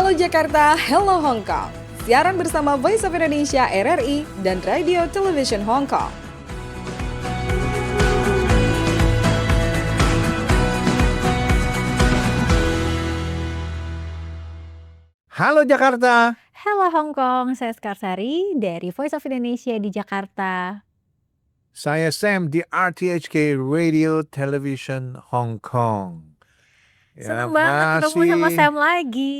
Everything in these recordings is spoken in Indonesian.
Halo Jakarta, hello Hong Kong. Siaran bersama Voice of Indonesia RRI dan Radio Television Hong Kong. Halo Jakarta. Halo Hong Kong, saya Skarsari dari Voice of Indonesia di Jakarta. Saya Sam di RTHK Radio Television Hong Kong. Senang banget ketemu sama Sam lagi.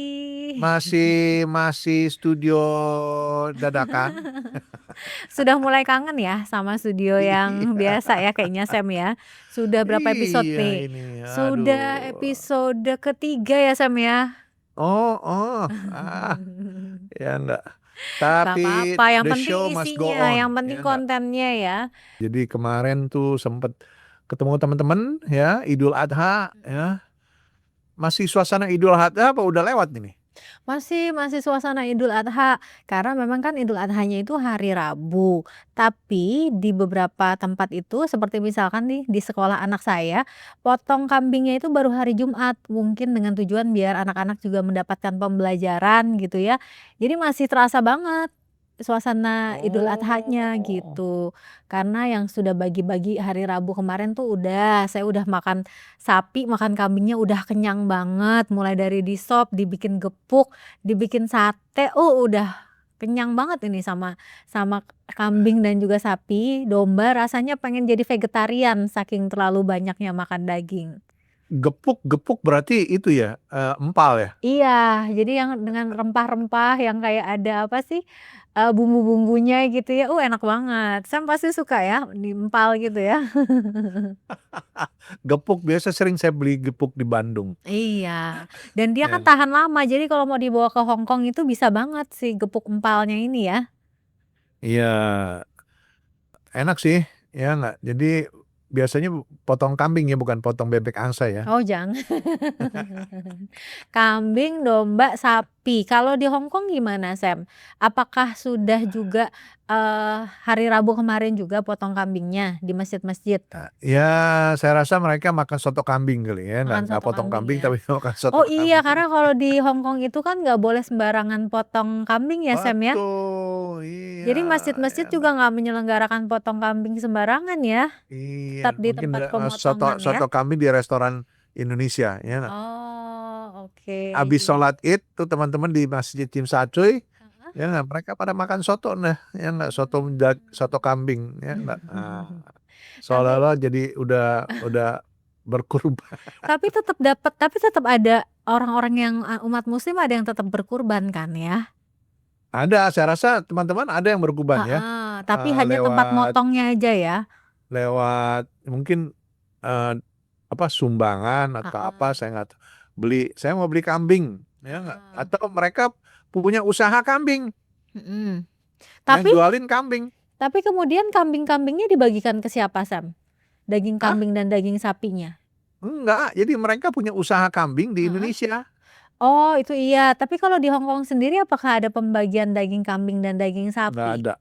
Masih studio dadakan. Sudah mulai kangen ya sama studio yang biasa ya kayaknya Sam ya. Sudah berapa episode nih? Sudah episode ketiga ya Sam ya. Ya enggak. Tapi apa-apa, yang the penting show must go isinya, on. yang penting kontennya ya. Jadi kemarin tuh sempet ketemu teman-teman ya, Idul Adha ya. Masih suasana Idul Adha apa udah lewat ini? Masih suasana Idul Adha, karena memang kan Idul Adhanya itu hari Rabu. Tapi di beberapa tempat itu seperti misalkan nih di sekolah anak saya, potong kambingnya itu baru hari Jumat. Mungkin dengan tujuan biar anak-anak juga mendapatkan pembelajaran gitu ya. Jadi masih terasa banget suasana Idul Adhanya gitu. Karena yang sudah bagi-bagi hari Rabu kemarin tuh saya udah makan sapi, makan kambingnya udah kenyang banget. Mulai dari disop, dibikin gepuk, dibikin sate, udah kenyang banget ini sama kambing dan juga sapi. Domba rasanya pengen jadi vegetarian saking terlalu banyaknya makan daging. Gepuk berarti itu ya, empal ya? Iya, jadi yang dengan rempah-rempah yang kayak ada apa sih, bumbu-bumbunya gitu ya, enak banget. Sam pasti suka ya diempal gitu ya. Gepuk biasa sering saya beli gepuk di Bandung. Iya, dan dia kan tahan lama, jadi kalau mau dibawa ke Hong Kong itu bisa banget sih gepuk empalnya ini ya. Iya, enak sih, ya nggak? Jadi biasanya potong kambing ya, bukan potong bebek angsa ya? Oh jangan. Kambing, domba, sapi. Kalau di Hong Kong gimana Sam? Apakah sudah juga hari Rabu kemarin juga potong kambingnya di masjid-masjid? Ya, saya rasa mereka makan soto kambing kali ya, Makan nggak soto potong kambing ya. tapi makan soto Oh kambing. iya, karena kalau di Hong Kong itu kan nggak boleh sembarangan potong kambing ya Sam ya. Betul, iya. Jadi masjid-masjid juga nggak menyelenggarakan potong kambing sembarangan ya. Iya, Tetap di mungkin tempat pemotongan ya. soto kambing di restoran Indonesia ya nggak? Oh oke. Habis sholat Id tuh teman-teman di Masjid Tsim Sha Tsui, ya nggak? Mereka pada makan soto nah, ya nggak? Soto kambing ya nggak? Seolah-olah jadi udah berkurban. Tapi tetap ada orang-orang yang umat muslim ada yang tetap berkurban kan ya? Ada, saya rasa teman-teman ada yang berkurban ya. Tapi hanya tempat motongnya aja ya. Lewat mungkin sumbangan atau apa, saya nggak tahu. Saya mau beli kambing ya nggak? Atau mereka punya usaha kambing. Tapi yang jualin kambing. Tapi kemudian kambing-kambingnya dibagikan ke siapa Sam? Daging kambing dan daging sapinya? Enggak, jadi mereka punya usaha kambing di Indonesia. Oh itu iya, tapi kalau di Hong Kong sendiri apakah ada pembagian daging kambing dan daging sapi? Nggak ada.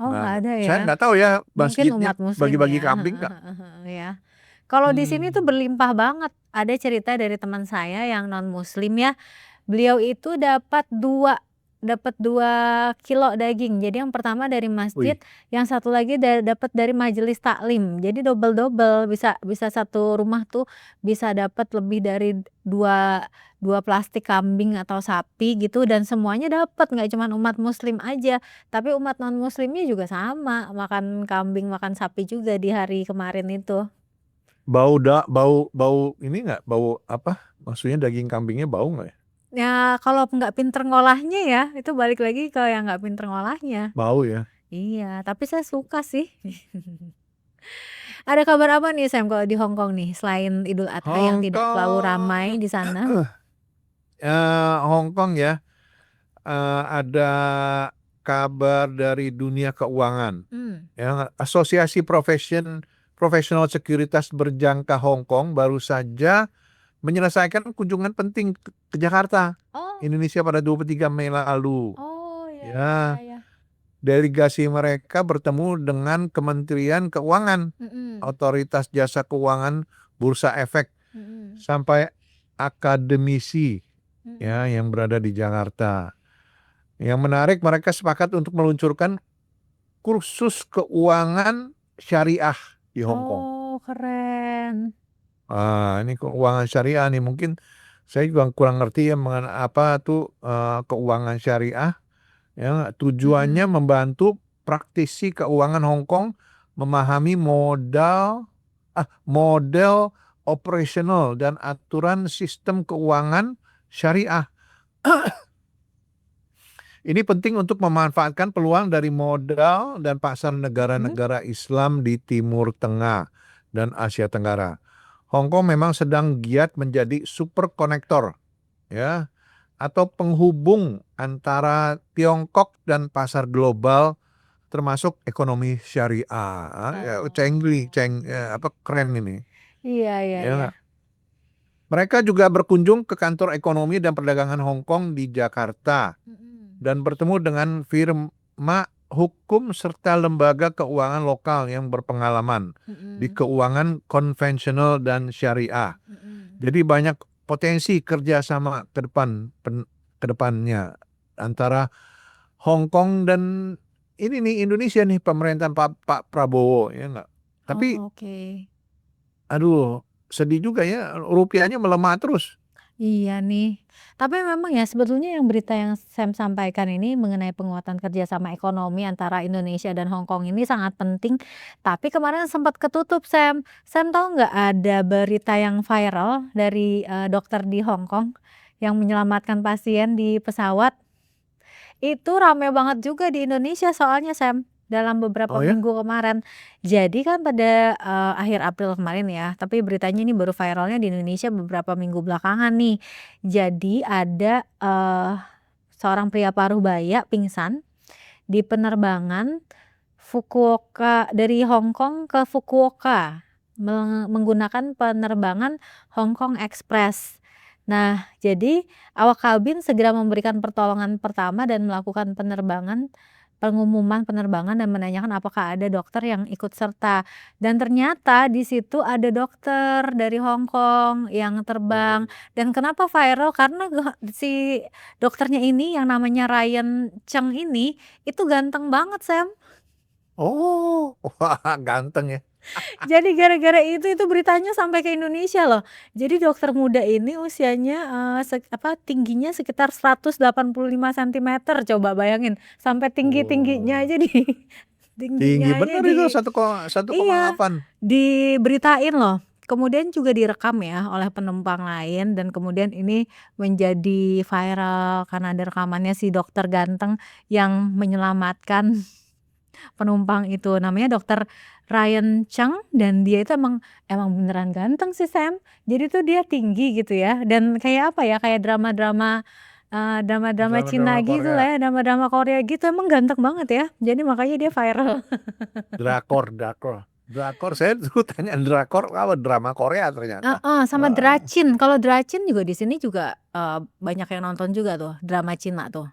Oh nggak ada ya? Saya nggak tahu ya Mungkin masjidnya umat muslim bagi-bagi ya. kambing nggak? Ya. Kalau di sini tuh berlimpah banget. Ada cerita dari teman saya yang non muslim ya. Beliau itu dapat 2 kilo daging. Jadi yang pertama dari masjid, yang satu lagi dapat dari majelis taklim. Jadi double bisa satu rumah tuh bisa dapat lebih dari 2 plastik kambing atau sapi gitu, dan semuanya dapat, nggak cuma umat muslim aja, tapi umat non muslimnya juga sama, makan kambing, makan sapi juga di hari kemarin itu. Bau ini nggak? Bau apa? Maksudnya daging kambingnya bau nggak ya? Ya kalau nggak pinter ngolahnya ya, itu balik lagi ke yang nggak pinter ngolahnya. Bau ya? Iya, tapi saya suka sih. Ada kabar apa nih Sam kalau di Hong Kong nih, selain Idul Adha yang tidak terlalu ramai di sana? Hong Kong ya, ada kabar dari dunia keuangan. Ya, Asosiasi Profesional Sekuritas Berjangka Hong Kong baru saja menyelesaikan kunjungan penting ke Jakarta, Indonesia pada 23 Mei lalu. Ya. Delegasi mereka bertemu dengan Kementerian Keuangan, Otoritas Jasa Keuangan, Bursa Efek, sampai akademisi ya Mhm. yang berada di Jakarta. Yang menarik mereka sepakat untuk meluncurkan kursus keuangan syariah di Hong Kong. Oh, keren. Ini keuangan syariah nih mungkin saya juga kurang ngerti ya apa tuh keuangan syariah. Ya, tujuannya Mhm. membantu praktisi keuangan Hong Kong memahami model operasional dan aturan sistem keuangan syariah. Ini penting untuk memanfaatkan peluang dari modal dan pasar Mhm. negara-negara Islam di Timur Tengah dan Asia Tenggara. Hong Kong memang sedang giat menjadi super konektor, ya, atau penghubung antara Tiongkok dan pasar global termasuk ekonomi syariah. Ya, Oh. keren ini. Iya iya Ya iya. nggak? Mereka juga berkunjung ke kantor ekonomi dan perdagangan Hong Kong di Jakarta Mhm. dan bertemu dengan firma hukum serta lembaga keuangan lokal yang berpengalaman di Mhm. keuangan konvensional dan syariah. Mhm. Jadi banyak potensi kerjasama ke depannya antara Hong Kong dan ini nih Indonesia nih pemerintahan Pak Prabowo ya enggak. Tapi Oh, oke. aduh sedih juga ya rupiahnya melemah terus. Iya nih. Tapi memang ya sebetulnya yang berita yang Sam sampaikan ini mengenai penguatan kerjasama ekonomi antara Indonesia dan Hong Kong ini sangat penting. Tapi kemarin sempat ketutup Sam. Sam tahu nggak ada berita yang viral dari dokter di Hong Kong yang menyelamatkan pasien di pesawat? Itu rame banget juga di Indonesia soalnya Sam, dalam beberapa Oh ya? minggu kemarin. Jadi kan pada akhir April kemarin ya, tapi beritanya ini baru viralnya di Indonesia beberapa minggu belakangan nih. Jadi ada seorang pria paruh baya pingsan di penerbangan Fukuoka dari Hong Kong ke Fukuoka, menggunakan penerbangan Hong Kong Express. Nah, jadi awak kabin segera memberikan pertolongan pertama dan melakukan pengumuman penerbangan dan menanyakan apakah ada dokter yang ikut serta. Dan ternyata di situ ada dokter dari Hong Kong yang terbang. Dan kenapa viral? Karena si dokternya ini yang namanya Ryan Cheng ini, itu ganteng banget Sam. Oh, wah ganteng ya. Jadi gara-gara itu beritanya sampai ke Indonesia loh. Jadi dokter muda ini usianya, tingginya sekitar 185 sentimeter, coba bayangin, sampai tinggi-tingginya Oh, aja tinggi tingginya aja bener itu satu koma iya, delapan. diberitain loh. Kemudian juga direkam ya oleh penumpang lain dan kemudian ini menjadi viral karena ada rekamannya si dokter ganteng yang menyelamatkan penumpang itu. Namanya dokter Ryan Cheng dan dia itu emang emang beneran ganteng sih Sam. Jadi tuh dia tinggi gitu ya dan kayak apa ya, kayak drama-drama, drama-drama Cina Drama-drama gitu Korea. lah ya, drama-drama Korea gitu, emang ganteng banget ya. Jadi makanya dia viral. Drakor saya dulu tanya drakor apa drama Korea ternyata. Heeh, sama Wah, Dracin. Kalau Dracin juga di sini juga, banyak yang nonton juga tuh, drama Cina tuh.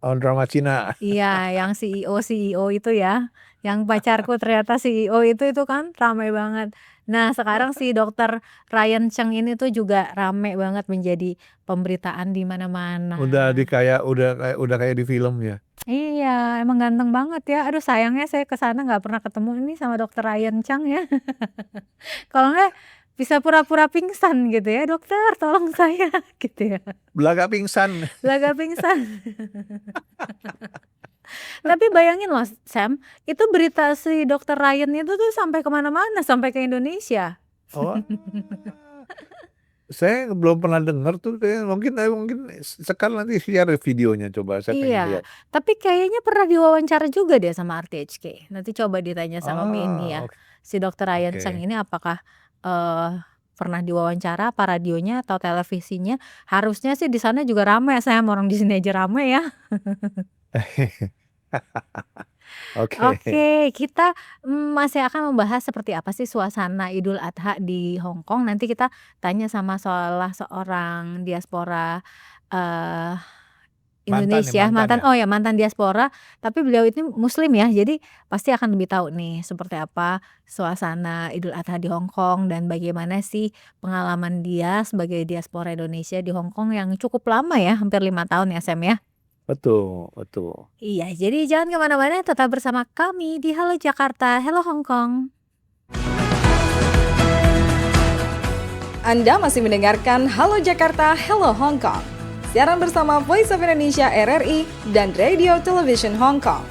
oh drama Cina. Iya, yang CEO-CEO itu ya, yang pacarku ternyata CEO itu kan ramai banget. Nah, sekarang si dokter Ryan Cheng ini tuh juga rame banget menjadi pemberitaan di mana-mana. Udah kayak di film ya. Iya, emang ganteng banget ya. Aduh sayangnya saya ke sana nggak pernah ketemu ini sama dokter Ryan Cheng ya. Kalau nggak bisa pura-pura pingsan gitu ya, "Dokter tolong saya," gitu ya. Belaga pingsan. Laga pingsan. Tapi bayangin loh Sam, itu berita si dokter Ryan itu tuh sampai ke mana-mana, sampai ke Indonesia. Oh, saya belum pernah dengar tuh kayak mungkin sekali nanti share videonya coba saya pengen Iya, lihat. tapi kayaknya pernah diwawancara juga deh sama RTHK. Nanti coba ditanya sama Penny ya, Oke si dokter Ryan oke. Cheng ini apakah, pernah diwawancara apa radionya atau televisinya. Harusnya sih di sana juga rame Sam, orang di sini aja rame ya. Oke. Oke, kita, masih akan membahas seperti apa sih suasana Idul Adha di Hong Kong. Nanti kita tanya sama salah seorang diaspora, eee, Indonesia, mantan ya? mantan diaspora, tapi beliau itu muslim ya, jadi pasti akan lebih tahu nih seperti apa suasana Idul Adha di Hong Kong dan bagaimana sih pengalaman dia sebagai diaspora Indonesia di Hong Kong yang cukup lama ya, hampir 5 tahun ya, Sam, ya? Betul, betul. Iya, jadi jangan kemana-mana, tetap bersama kami di Halo Jakarta, Hello Hong Kong. Anda masih mendengarkan Halo Jakarta, Hello Hong Kong. Siaran bersama Voice of Indonesia RRI dan Radio Television Hong Kong.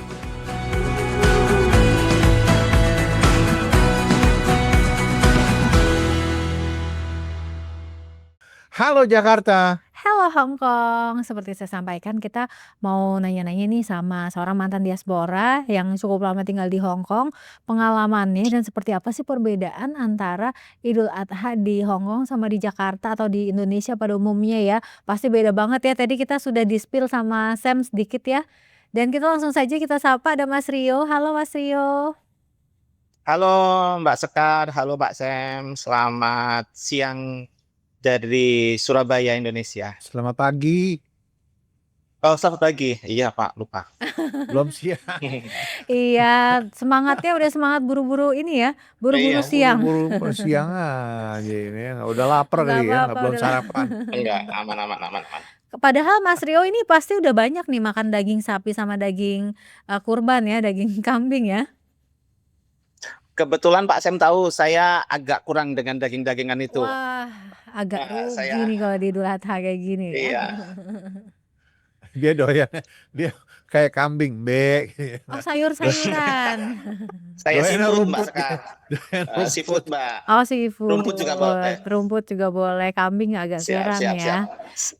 Halo Jakarta. Hello Hong Kong, seperti saya sampaikan kita mau nanya-nanya nih sama seorang mantan diaspora yang cukup lama tinggal di Hong Kong, pengalamannya dan seperti apa sih perbedaan antara Idul Adha di Hong Kong sama di Jakarta atau di Indonesia pada umumnya ya. Pasti beda banget ya, tadi kita sudah di-spill sama Sam sedikit ya. Dan kita langsung saja kita sapa ada Mas Rio, halo Mas Rio. Halo Mbak Sekar, halo Mbak Sam, selamat siang dari Surabaya, Indonesia. Selamat pagi. Oh, selamat pagi. Iya Pak, lupa. Belum siang. Iya, semangatnya udah semangat buru-buru ini ya, buru-buru Iya, siang. Buru-buru siang aja ini ya. Udah lapar Nggak kali ya, apa-apa, belum udah sarapan. Enggak, aman. Padahal Mas Rio ini pasti udah banyak nih makan daging sapi sama daging kurban ya, daging kambing ya. Kebetulan Pak Sam tahu saya agak kurang dengan daging-dagingan itu. Wah, agak Nah, rugi saya nih kalau di Idul Adha kayak gini ya. iya, Dia doyan, dia kayak kambing, be. Oh, sayur-sayuran. saya Doyan seafood Mbak rumput Sekar. Doyan rumput. Seafood Mbak. Oh, seafood. Rumput juga boleh. Rumput juga boleh, kambing agak Siap. kurang ya.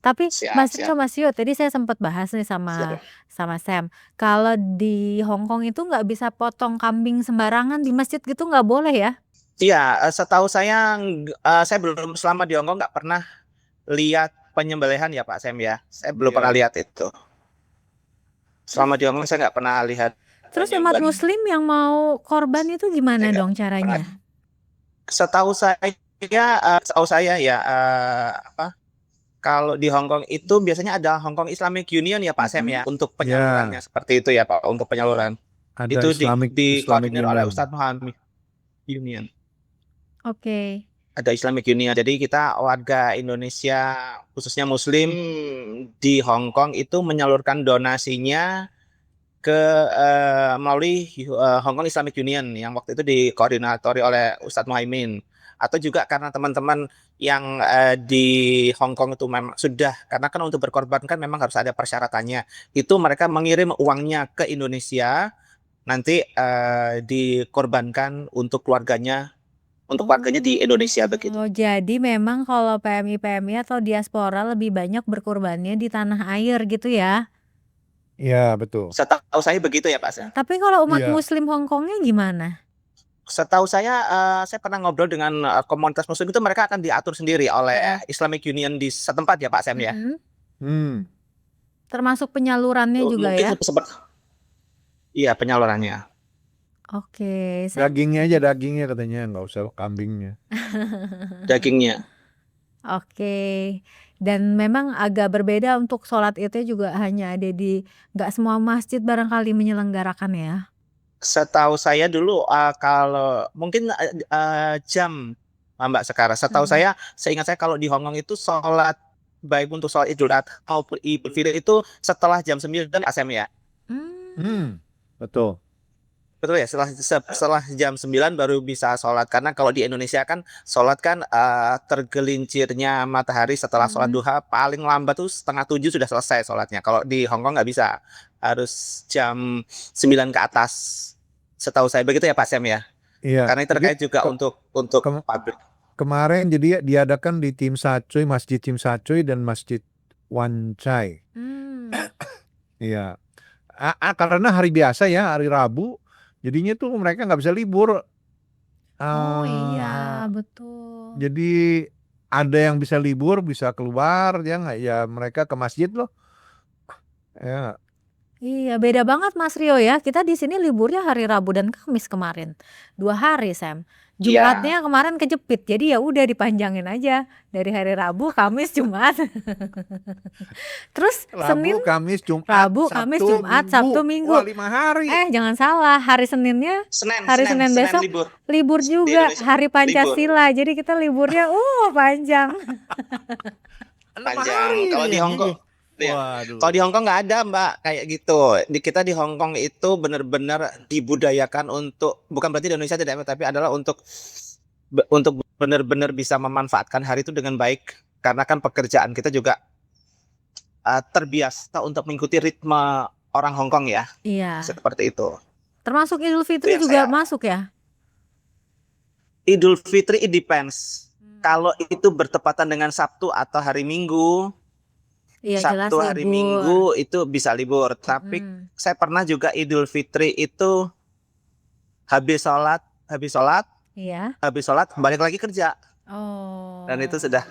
Tapi Siap. Mas Rio, tadi saya sempat bahas nih sama Sam. Kalau di Hong Kong itu nggak bisa potong kambing sembarangan di masjid gitu, nggak boleh ya? Iya, setahu saya belum selama di Hongkong nggak pernah lihat penyembelihan ya Pak Sam ya. Saya belum pernah lihat itu. Selama di Hongkong saya nggak pernah lihat. Terus umat muslim yang mau korban itu gimana Saya dong caranya? Setahu saya ya kalau di Hong Kong itu biasanya ada Hong Kong Islamic Union ya Pak Sam ya untuk penyalurannya seperti itu ya Pak, untuk penyaluran. Ada Itu Islamic dikoordinir oleh Union. Ustadz Muhammad Union. Oke. Ada Islamic Union. Jadi kita warga Indonesia khususnya Muslim di Hong Kong itu menyalurkan donasinya ke melalui Hong Kong Islamic Union yang waktu itu dikoordinatori oleh Ustadz Muhaimin, atau juga karena teman-teman yang di Hong Kong itu memang sudah, karena kan untuk berkorban kan memang harus ada persyaratannya, itu mereka mengirim uangnya ke Indonesia, nanti dikorbankan untuk keluarganya di Indonesia begitu. Oh, jadi memang kalau PMI atau diaspora lebih banyak berkorbannya di tanah air gitu ya? Iya, betul. Setahu saya begitu ya Pak Sam. Tapi kalau umat Iya. muslim Hong Kongnya gimana? Setahu saya pernah ngobrol dengan komunitas muslim itu, mereka akan diatur sendiri oleh Islamic Union di setempat ya Pak Sam ya. Termasuk penyalurannya juga Mungkin ya? Iya, penyalurannya. Oke. Dagingnya katanya, nggak usah kambingnya. Dagingnya. Oke. Dan memang agak berbeda untuk sholat Idnya juga hanya ada nggak semua masjid barangkali menyelenggarakan ya? Setahu saya dulu kalau mungkin jam Mbak Sekar. Setahu saya, seingat saya kalau di Hong Kong itu sholat, baik untuk sholat Idul Adha maupun Idul Fitri itu setelah jam 9 ASM ya. Betul. Betul ya, setelah jam 9 baru bisa sholat. Karena kalau di Indonesia kan sholat kan tergelincirnya matahari setelah sholat duha, paling lambat tuh 6:30 sudah selesai sholatnya. Kalau di Hong Kong nggak bisa, harus jam 9 ke atas. Setahu saya begitu ya Pak Sam ya. Iya. Karena ini terkait juga untuk pabrik. Kemarin jadi diadakan di Tim Sacuy, Masjid Tim Sacuy dan Masjid Wan Chai. Iya. Karena hari biasa ya, hari Rabu, jadinya tuh mereka nggak bisa libur. Oh iya, betul. Jadi ada yang bisa libur, bisa keluar, ya nggak? Ya mereka ke masjid loh. Ya. Iya, beda banget Mas Rio ya. Kita di sini liburnya hari Rabu dan Kamis kemarin. 2 hari, Sam. Iya, Jumatnya kemarin kejepit. Jadi ya udah dipanjangin aja dari hari Rabu, Kamis, Jumat. Terus Rabu, Senin, Kamis, Jumat, Rabu, Kamis, Sabtu, Jumat, Sabtu, Minggu. Wah, Minggu. 5 hari. Jangan salah, hari Seninnya, Senin, hari Senin, Senin Senin besok libur libur di juga, Indonesia. hari Libur Pancasila. Jadi kita liburnya panjang. 6 panjang. hari Kalau di nih. Hong Kong, ya. Kalau di Waduh. Hong Kong nggak ada Mbak kayak gitu. Kita di Hong Kong itu benar-benar dibudayakan untuk, bukan berarti di Indonesia tidak, tapi adalah untuk benar-benar bisa memanfaatkan hari itu dengan baik. Karena kan pekerjaan kita juga terbiasa untuk mengikuti ritme orang Hong Kong ya, Iya. seperti itu. Termasuk Idul Itu Fitri yang juga saya masuk ya? Idul Fitri it depends. Kalau itu bertepatan dengan Sabtu atau hari Minggu, Iya, jelas Sabtu hari libur. Minggu itu bisa libur. Tapi saya pernah juga Idul Fitri itu habis sholat, Iya. habis sholat balik lagi kerja. Dan itu Oh. sudah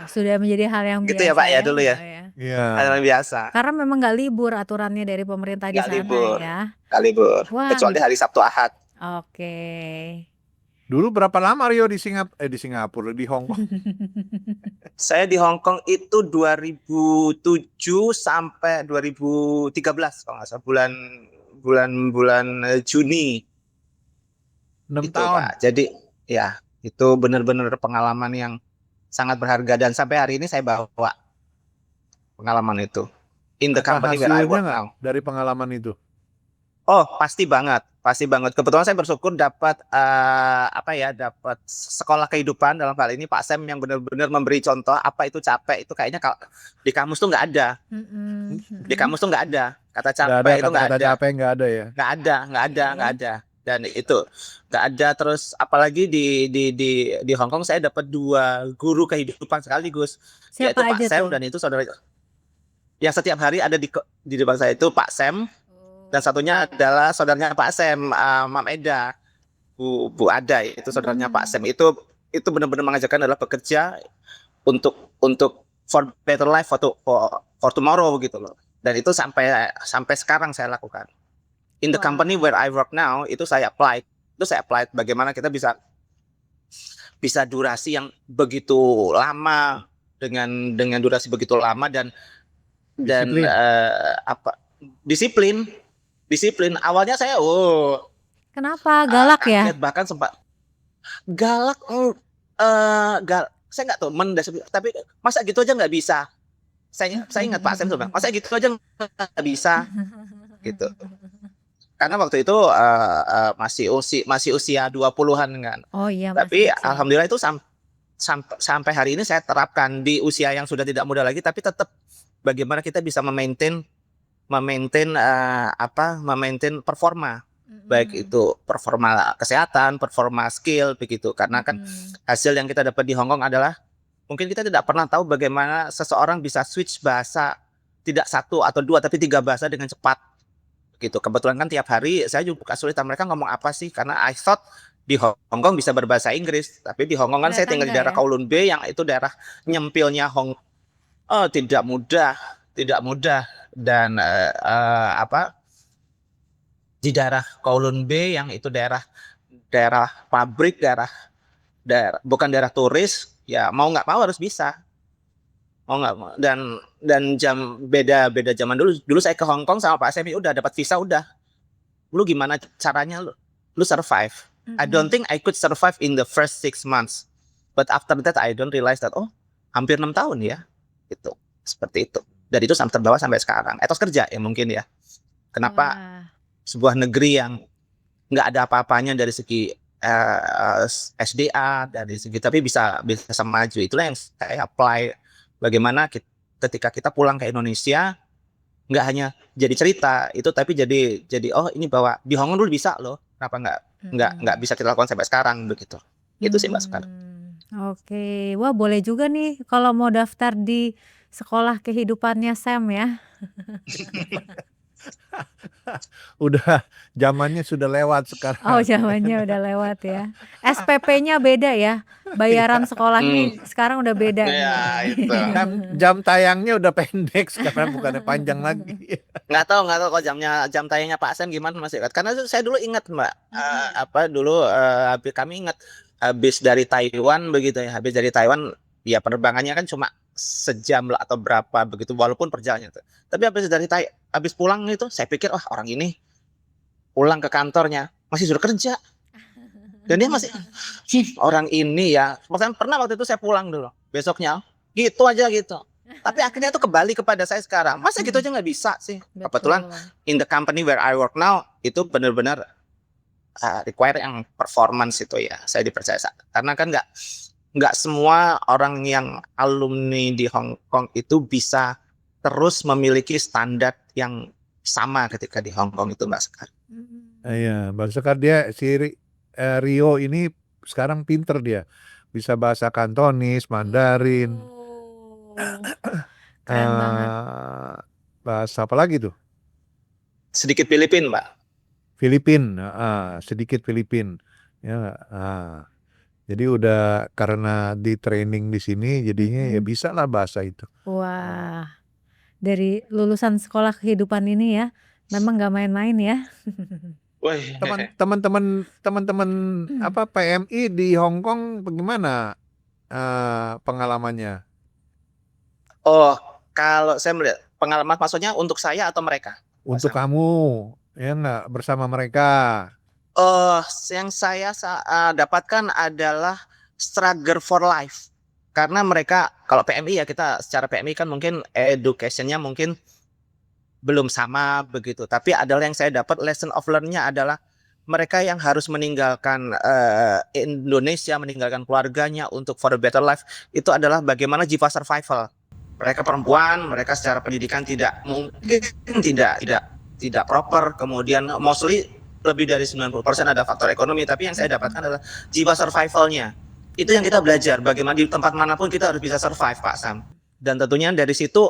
Sudah menjadi hal yang gitu ya biasa Pak ya ya. dulu ya. Oh ya. Iya. Hal yang biasa. Karena memang nggak libur aturannya dari pemerintah di Nggak sana libur, ya. nggak libur. Wah, Kecuali hari Sabtu Ahad. oke. Dulu berapa lama Rio di Singapura, di Hong Kong? Saya di Hong Kong itu 2007 sampai 2013 kalau nggak salah, bulan Juni 6 itu tahun. Pak. Jadi ya itu benar-benar pengalaman yang sangat berharga dan sampai hari ini saya bawa pengalaman itu in the Ada company where I hasilnya work nggak now. dari pengalaman itu? Oh, pasti banget, pasti banget. Kebetulan saya bersyukur dapat dapat sekolah kehidupan, dalam hal ini Pak Sam yang benar-benar memberi contoh apa itu capek. Itu kayaknya kalau di kamus tuh nggak ada. Di kamus tuh nggak ada kata Nggak ada capek, itu nggak kata-kata ada. capek, nggak ada ya? Nggak ada. Dan itu nggak ada. Terus apalagi di Hong Kong saya dapat 2 guru kehidupan sekaligus, yaitu Siapa Pak aja Sam tuh? dan itu saudara yang setiap hari ada di depan saya itu Pak Sam. Dan satunya adalah saudaranya Pak Sam, Mam Eda, Bu Ada, itu saudaranya Pak Sam. Itu benar-benar mengajarkan adalah bekerja untuk for better life, for tomorrow gitu loh. Dan itu sampai sekarang saya lakukan. In the company where I work now, itu saya apply bagaimana kita bisa durasi yang begitu lama, dengan durasi begitu lama dan Disiplin. disiplin. Awalnya saya Kenapa? Galak ya? kaget, bahkan sempat galak. Saya nggak tahu tapi masa gitu aja nggak bisa. Saya ingat Pak Sam bilang, masa gitu aja nggak bisa gitu. Karena waktu itu masih usia 20-an kan. Oh iya, Tapi masih kecil. alhamdulillah itu sampai hari ini saya terapkan di usia yang sudah tidak muda lagi, tapi tetap bagaimana kita bisa memaintain performa, baik itu performa kesehatan, performa skill begitu. Karena kan hasil yang kita dapat di Hong Kong adalah mungkin kita tidak pernah tahu bagaimana seseorang bisa switch bahasa, tidak 1 atau 2 tapi 3 bahasa dengan cepat gitu. Kebetulan kan tiap hari saya juga kesulitan mereka ngomong apa sih, karena I thought di Hong Kong bisa berbahasa Inggris, tapi di Hong Kong kan saya tinggal di daerah Kowloon Bay yang itu daerah nyempilnya tidak mudah. Dan di daerah Kowloon Bay yang itu daerah pabrik, daerah bukan daerah turis, ya mau nggak mau harus bisa, dan beda zaman dulu saya ke Hong Kong sama Pak Semi udah dapat visa, udah lu gimana caranya lu survive. I don't think I could survive in the first 6 months, but after that I don't realize that hampir 6 tahun ya, itu seperti itu. Dan itu sampai terbawa sampai sekarang. Etos kerja ya mungkin ya. Kenapa sebuah negeri yang nggak ada apa-apanya dari segi SDA, dari segi, tapi bisa maju. Itulah yang saya apply. Bagaimana ketika kita pulang ke Indonesia, nggak hanya jadi cerita itu, tapi jadi ini bahwa di Hong Kong dulu bisa loh. Kenapa nggak bisa kita lakukan sampai sekarang begitu. Itu sih Mbak sekarang. Oke, wah boleh juga nih kalau mau daftar di sekolah kehidupannya Sam ya. Udah zamannya sudah lewat Oh, sekarang. zamannya udah lewat ya. SPP-nya beda ya. Bayaran Hmm, sekolahnya sekarang udah beda ya nih. itu. Jam tayangnya udah pendek sekarang, bukannya panjang lagi. Nggak tahu kok jam tayangnya Pak Sam gimana masih ingat. Karena saya dulu ingat Mbak, kami ingat habis dari Taiwan begitu ya, habis dari Taiwan ya penerbangannya kan cuma sejam lah atau berapa begitu walaupun perjalanannya itu. Tapi habis pulang itu saya pikir wah orang ini pulang ke kantornya masih sudah kerja dan dia masih orang ini ya. Maksudnya pernah waktu itu saya pulang dulu, besoknya gitu aja gitu. Tapi akhirnya itu kembali kepada saya sekarang. Masa gitu aja nggak bisa sih? Kebetulan Betul. in the company where I work now itu benar-benar require yang performance itu ya. Saya dipercaya karena kan nggak semua orang yang alumni di Hong Kong itu bisa terus memiliki standar yang sama ketika di Hong Kong itu Mbak Sekar. Iya, Mbak Sekar Rio ini sekarang pinter dia. Bisa bahasa Kantonis, Mandarin, Keren banget. bahasa apa lagi tuh? Sedikit Filipin Mbak. Filipin, sedikit Filipin. Ya, jadi udah karena di training di sini jadinya ya bisa lah bahasa itu. Wah, dari lulusan sekolah kehidupan ini ya, memang nggak main-main ya. Wih. Teman-teman apa PMI di Hong Kong bagaimana pengalamannya? Oh, kalau saya melihat pengalaman maksudnya untuk saya atau mereka? Untuk kamu, ya nggak bersama mereka? Yang saya dapatkan adalah struggle for life. Karena mereka, kalau PMI ya kita secara PMI kan mungkin education-nya mungkin belum sama begitu. Tapi adalah yang saya dapat lesson of learn-nya adalah mereka yang harus meninggalkan Indonesia, meninggalkan keluarganya untuk for a better life, itu adalah bagaimana jiwa survival. Mereka perempuan, mereka secara pendidikan tidak mungkin tidak proper, kemudian mostly lebih dari 90% ada faktor ekonomi, tapi yang saya dapatkan adalah jiwa survivalnya. Itu yang kita belajar, bagaimana di tempat manapun kita harus bisa survive Pak Sam. Dan tentunya dari situ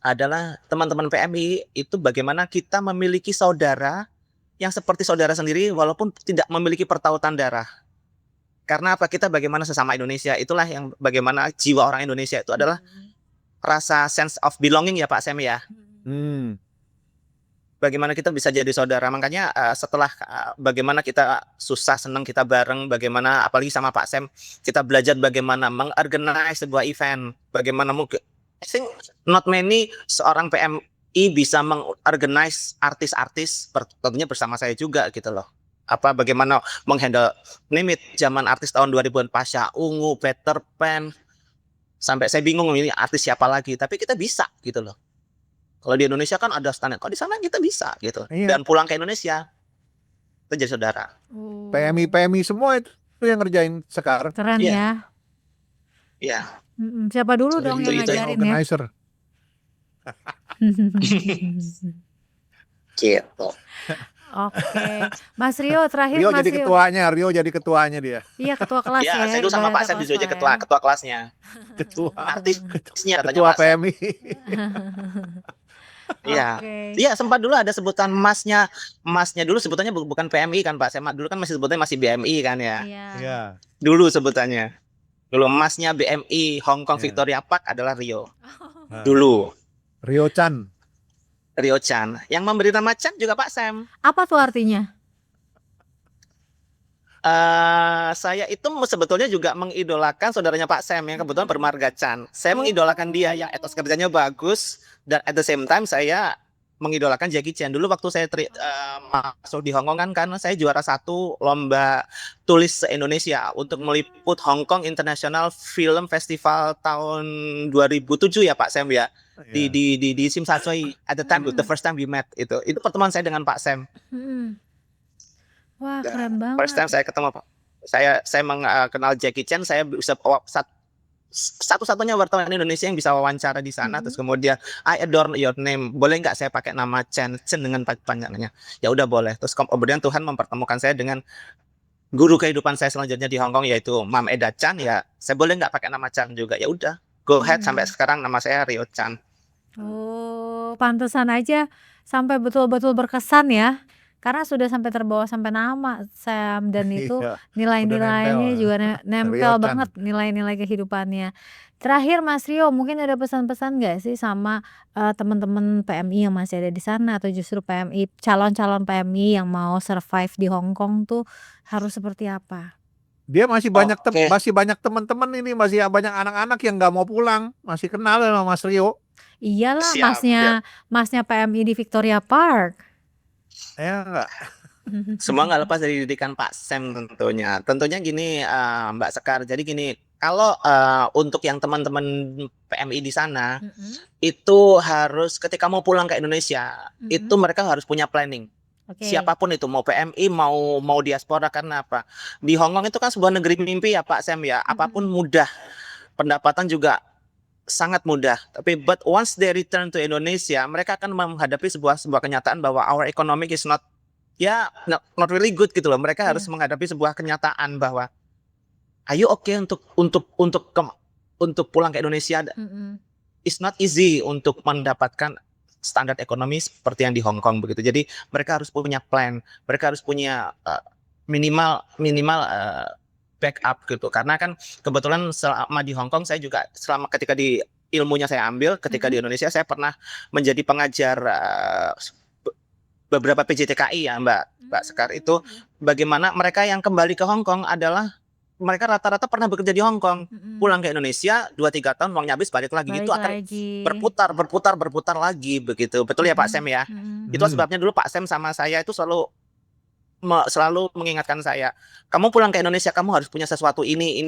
adalah teman-teman PMI itu bagaimana kita memiliki saudara yang seperti saudara sendiri walaupun tidak memiliki pertautan darah. Karena apa? Kita bagaimana sesama Indonesia, itulah yang bagaimana jiwa orang Indonesia itu adalah rasa sense of belonging ya Pak Sam ya. Bagaimana kita bisa jadi saudara, makanya setelah bagaimana kita susah senang kita bareng, bagaimana apalagi sama Pak Sam kita belajar bagaimana mengorganize sebuah event, bagaimana mungkin I think not many seorang PMI bisa mengorganize artis-artis tentunya bersama saya juga gitu loh. Bagaimana menghandle name it zaman artis tahun 2000-an Pasha Ungu, Peter Pan, sampai saya bingung ini artis siapa lagi, tapi kita bisa gitu loh. Kalau di Indonesia kan ada standar, kalau di sana kita bisa gitu. Iya. Dan pulang ke Indonesia kita jadi saudara. PMI semua itu yang ngerjain sekarang. Keren Iya. ya. Iya. Siapa dulu dong Itu yang yang ngajarin ya? Organizer. Gitu. Oke, Mas Rio terakhir Rio Mas jadi ketuanya dia. Iya ketua kelas Ya, ya. saya dulu sama Pak ibaratnya Sam jujur aja kelas ketua kelasnya. Ketua Artisnya katanya ketua Pak Sam. PMI. Iya. Oke. Iya, sempat dulu ada sebutan masnya dulu sebutannya bukan PMI kan Pak Sam. Dulu kan masih sebutnya masih BMI kan ya. Iya. Iya. Dulu sebutannya. Dulu emasnya BMI Hong Kong Iya. Victoria Park adalah Rio. Nah, Dulu Rio Chan. Rio Chan. Yang memberi nama Chan juga Pak Sam. Apa tuh artinya? Saya itu sebetulnya juga mengidolakan saudaranya Pak Sam yang kebetulan bermarga Chan. Saya mengidolakan dia yang etos kerjanya bagus dan at the same time saya mengidolakan Jackie Chan. Dulu waktu saya masuk di Hong Kong kan karena saya juara 1 lomba tulis se-Indonesia untuk meliput Hong Kong International Film Festival tahun 2007 ya Pak Sam ya. Iya. Di Sim Satsui at the time the first time we met itu pertemuan saya dengan Pak Sam. Wah, keren banget. First time saya ketemu Pak. Saya kenal Jackie Chan, saya bisa satu-satunya wartawan Indonesia yang bisa wawancara di sana. Terus kemudian I adore your name. Boleh nggak saya pakai nama Chen dengan panjangannya? Ya udah boleh. Terus kemudian Tuhan mempertemukan saya dengan guru kehidupan saya selanjutnya di Hong Kong yaitu Mam Eda Chan. Ya, saya boleh nggak pakai nama Chan juga? Ya udah. Go ahead sampai sekarang nama saya Rio Chan. Oh, pantesan aja sampai betul-betul berkesan ya. Karena sudah sampai terbawa sampai nama Sam dan itu Iya, udah nempel nilai-nilainya ya. juga nempel Rio Chan. banget nilai-nilai kehidupannya. Terakhir Mas Rio, mungkin ada pesan-pesan nggak sih sama teman-teman PMI yang masih ada di sana atau justru PMI calon-calon PMI yang mau survive di Hong Kong tuh harus seperti apa? Dia masih banyak Oke, masih banyak teman-teman ini, masih banyak anak-anak yang nggak mau pulang, masih kenal sama Mas Rio. Iyalah siap, siap. masnya PMI di Victoria Park. Ya nggak? Semua nggak lepas dari didikan Pak Sam tentunya. Tentunya gini, Mbak Sekar. Jadi gini, kalau untuk yang teman-teman PMI di sana itu harus ketika mau pulang ke Indonesia itu mereka harus punya planning. Oke. Siapapun itu mau PMI mau diaspora, karena apa? Di Hong Kong itu kan sebuah negeri mimpi ya Pak Sam ya. Apapun mudah, pendapatan juga sangat mudah. Tapi but once they return to Indonesia, mereka akan menghadapi sebuah kenyataan bahwa our economic is not not really good gitu loh. Mereka harus menghadapi sebuah kenyataan bahwa ayo untuk pulang ke Indonesia. It's not easy untuk mendapatkan standar ekonomi seperti yang di Hong Kong begitu. Jadi mereka harus punya plan, mereka harus punya minimal backup gitu. Karena kan kebetulan selama di Hong Kong saya juga ketika di ilmunya saya ambil, ketika di Indonesia saya pernah menjadi pengajar beberapa PJTKI ya Mbak Sekar. Itu bagaimana mereka yang kembali ke Hong Kong adalah mereka rata-rata pernah bekerja di Hong Kong, pulang ke Indonesia 2-3 tahun uangnya habis, balik lagi. Itu akan berputar lagi begitu. Betul ya Pak Sam ya? Itu sebabnya dulu Pak Sam sama saya itu selalu mengingatkan saya, kamu pulang ke Indonesia kamu harus punya sesuatu ini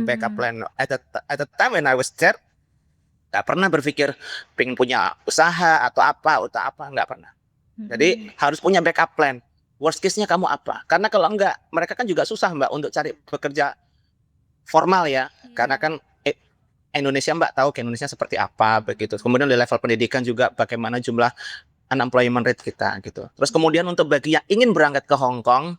backup plan. At the time when I was there, nggak pernah berpikir pengen punya usaha atau apa, nggak pernah. Jadi harus punya backup plan. Worst case-nya kamu apa? Karena kalau enggak, mereka kan juga susah Mbak untuk cari bekerja formal ya. Karena kan Indonesia Mbak tahu ke Indonesia seperti apa begitu. Kemudian di level pendidikan juga bagaimana jumlah unemployment rate kita gitu. Terus kemudian untuk bagi yang ingin berangkat ke Hong Kong,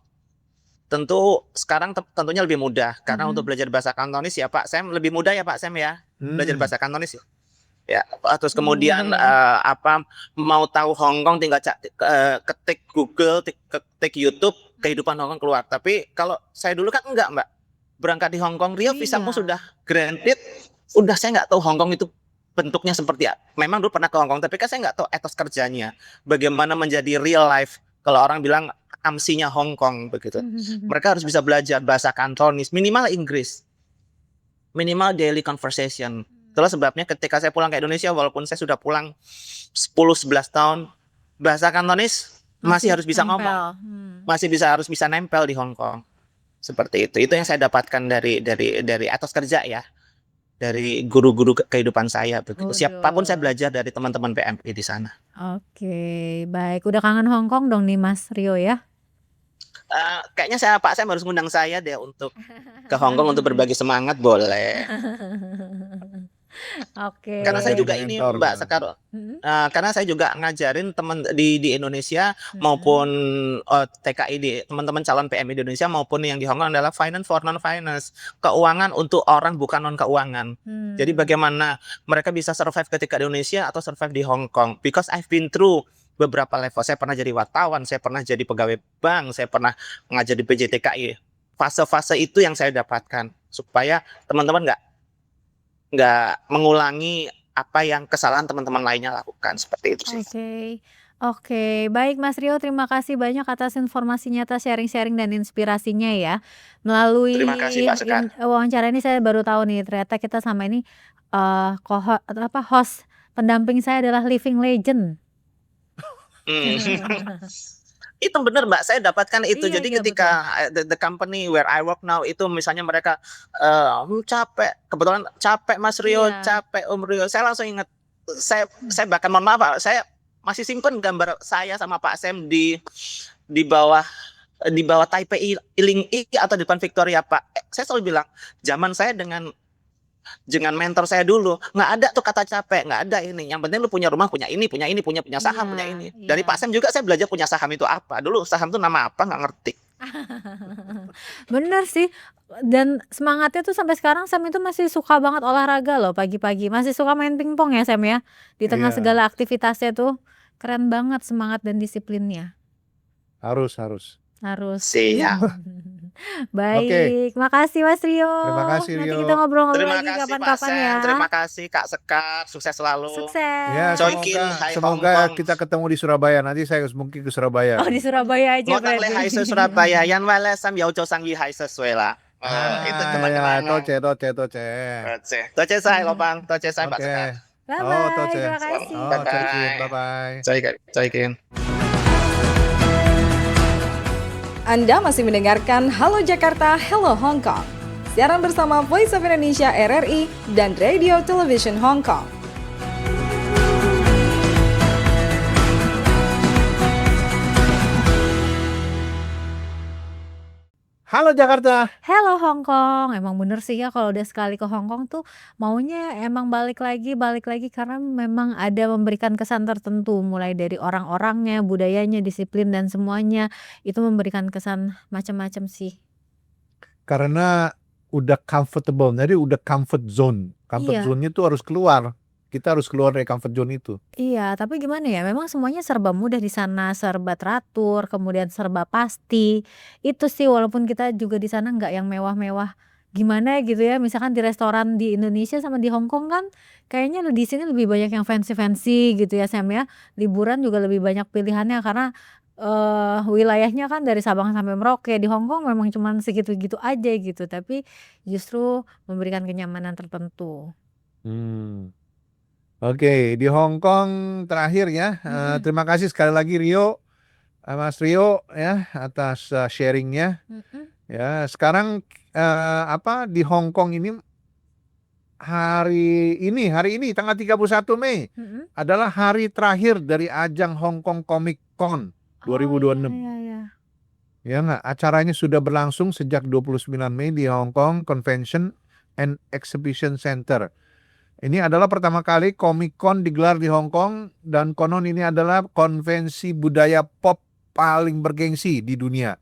tentu sekarang tentunya lebih mudah. Karena untuk belajar bahasa Kantonis ya Pak Sam, lebih mudah ya Pak Sam ya. Belajar bahasa Kantonis ya. Ya, terus kemudian mau tahu Hong Kong tinggal ketik Google, ketik YouTube, kehidupan Hong Kong keluar. Tapi kalau saya dulu kan enggak Mbak, berangkat di Hong Kong Rio visamu sudah granted, udah saya nggak tahu Hong Kong itu bentuknya seperti apa. Memang dulu pernah ke Hong Kong, tapi kan saya nggak tahu etos kerjanya, bagaimana menjadi real life. Kalau orang bilang AMSI-nya Hong Kong begitu, mereka harus bisa belajar bahasa Kantonis, minimal Inggris, minimal daily conversation. Itulah sebabnya ketika saya pulang ke Indonesia, walaupun saya sudah pulang 10-11 tahun, bahasa Kantonis masih harus bisa ngomong, harus bisa nempel di Hong Kong. Seperti itu. Itu yang saya dapatkan dari etos kerja ya, dari guru-guru kehidupan saya begitu. Siapapun saya belajar dari teman-teman PMI di sana. Oke, baik. Udah kangen Hong Kong dong nih Mas Rio ya? Kayaknya Pak Sam harus ngundang saya deh untuk ke Hong Kong untuk berbagi semangat, boleh. Oke. Karena saya juga ini Mbak Sekar, karena saya juga ngajarin teman di Indonesia maupun TKI teman-teman calon PMI di Indonesia maupun yang di Hong Kong adalah finance for non-finance, keuangan untuk orang bukan non-keuangan. Jadi bagaimana mereka bisa survive ketika di Indonesia atau survive di Hong Kong. Because I've been through beberapa level. Saya pernah jadi wartawan, saya pernah jadi pegawai bank, saya pernah ngajar di PJTKI. Fase-fase itu yang saya dapatkan supaya teman-teman nggak mengulangi apa yang kesalahan teman-teman lainnya lakukan, seperti itu sih. Oke, baik Mas Rio, terima kasih banyak atas informasinya, atas sharing-sharing dan inspirasinya ya. Melalui Terima kasih Pak Sekar. wawancara ini saya baru tahu nih ternyata kita sama ini host pendamping saya adalah living legend. Itu benar Mbak, saya dapatkan itu. Iya, Jadi iya, ketika the company where I work now itu misalnya mereka capek, kebetulan capek Mas Rio, Iya. capek Om Rio, saya langsung ingat, saya bahkan mohon maaf Pak, saya masih simpen gambar saya sama Pak Sam di bawah Taipei Iling atau di depan Victoria Pak. Saya selalu bilang, zaman saya dengan mentor saya dulu nggak ada tuh kata capek, nggak ada ini. Yang penting lu punya rumah, punya ini, punya saham, punya ini. Dari Pak Sam juga saya belajar punya saham itu apa. Dulu saham itu nama apa nggak ngerti. Bener sih, dan semangatnya tuh sampai sekarang Sam itu masih suka banget olahraga loh pagi-pagi, masih suka main pingpong ya Sam ya, di tengah Iya. segala aktivitasnya tuh. Keren banget semangat dan disiplinnya. Harus. Harus. Siap. Baik, makasih Mas Rio. Terima kasih, Nanti Rio. kita ngobrol-ngobrol Terima lagi kasih Pak kapan-kapan Sam, ya. terima kasih Kak Sekar, sukses selalu. Sukses. Ya, Choi Kin, hai semoga Hong Kong. kita ketemu di Surabaya. Nanti saya mungkin ke Surabaya. Oh, di Surabaya aja 我得你喺 berarti. 水 Surabaya，因為咧心有咗生意喺實水啦。itu Ah, teman-teman. ya, toce. 多謝晒老闆，多謝晒白 Oke. Sekar。 Bye Oh, bye, toce. terima kasih. Oh, Bye-bye. Coikin. Bye-bye. 再見。 Anda masih mendengarkan Halo Jakarta, Hello Hong Kong. Siaran bersama Voice of Indonesia RRI dan Radio Television Hong Kong. Halo Jakarta. Hello Hong Kong. Emang bener sih ya kalau udah sekali ke Hong Kong tuh maunya emang balik lagi karena memang ada memberikan kesan tertentu mulai dari orang-orangnya, budayanya, disiplin dan semuanya itu memberikan kesan macam-macam sih. Karena udah comfortable, jadi udah comfort zone. Comfort Iya. zone-nya tuh harus keluar. Kita harus keluar dari comfort zone itu. Iya, tapi gimana ya? Memang semuanya serba mudah di sana, serba teratur, kemudian serba pasti. Itu sih walaupun kita juga di sana nggak yang mewah-mewah gimana gitu ya. Misalkan di restoran di Indonesia sama di Hong Kong kan kayaknya di sini lebih banyak yang fancy-fancy gitu ya Sam ya. Liburan juga lebih banyak pilihannya karena wilayahnya kan dari Sabang sampai Merauke. Di Hong Kong memang cuman segitu-gitu aja gitu, tapi justru memberikan kenyamanan tertentu. Oke, di Hong Kong terakhir ya. Terima kasih sekali lagi Rio, Mas Rio ya atas sharingnya. Ya, sekarang di Hong Kong ini hari ini tanggal 31 Mei adalah hari terakhir dari ajang Hong Kong Comic Con 2026. Iya. Ya nggak, acaranya sudah berlangsung sejak 29 Mei di Hong Kong Convention and Exhibition Center. Ini adalah pertama kali Comic Con digelar di Hong Kong dan konon ini adalah konvensi budaya pop paling bergengsi di dunia.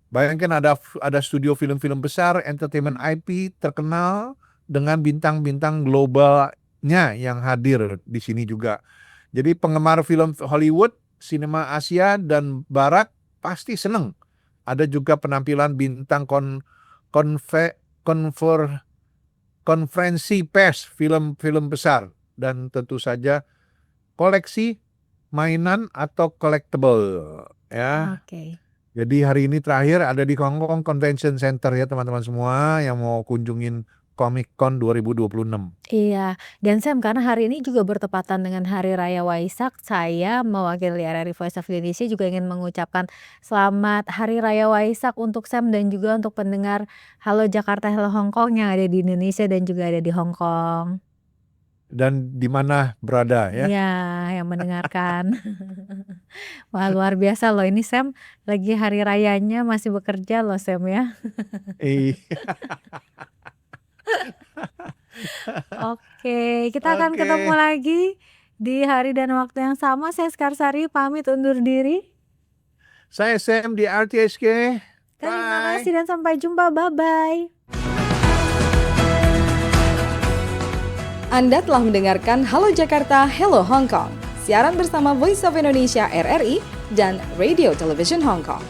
Bayangkan ada studio film-film besar, entertainment IP terkenal dengan bintang-bintang globalnya yang hadir di sini juga. Jadi penggemar film Hollywood, sinema Asia dan Barat pasti seneng. Ada juga penampilan bintang konferensi pers film-film besar dan tentu saja koleksi mainan atau collectible ya. Oke. Jadi hari ini terakhir ada di Hong Kong Convention Center ya teman-teman semua yang mau kunjungin Comic Con 2026. Iya, dan Sam karena hari ini juga bertepatan dengan Hari Raya Waisak, saya mewakili RRI Voice of Indonesia juga ingin mengucapkan selamat Hari Raya Waisak untuk Sam dan juga untuk pendengar Halo Jakarta, Hello Hong Kong yang ada di Indonesia dan juga ada di Hong Kong. Dan di mana berada ya. Iya, yang mendengarkan. Wah, luar biasa loh ini Sam, lagi hari rayanya masih bekerja loh Sam ya. Oke, kita akan Oke. ketemu lagi di hari dan waktu yang sama. Saya Skarsari pamit undur diri. Saya Sam di RTSK. Terima Bye. kasih dan sampai jumpa. Bye-bye. Anda telah mendengarkan Halo Jakarta, Hello Hong Kong. Siaran bersama Voice of Indonesia RRI dan Radio Television Hong Kong.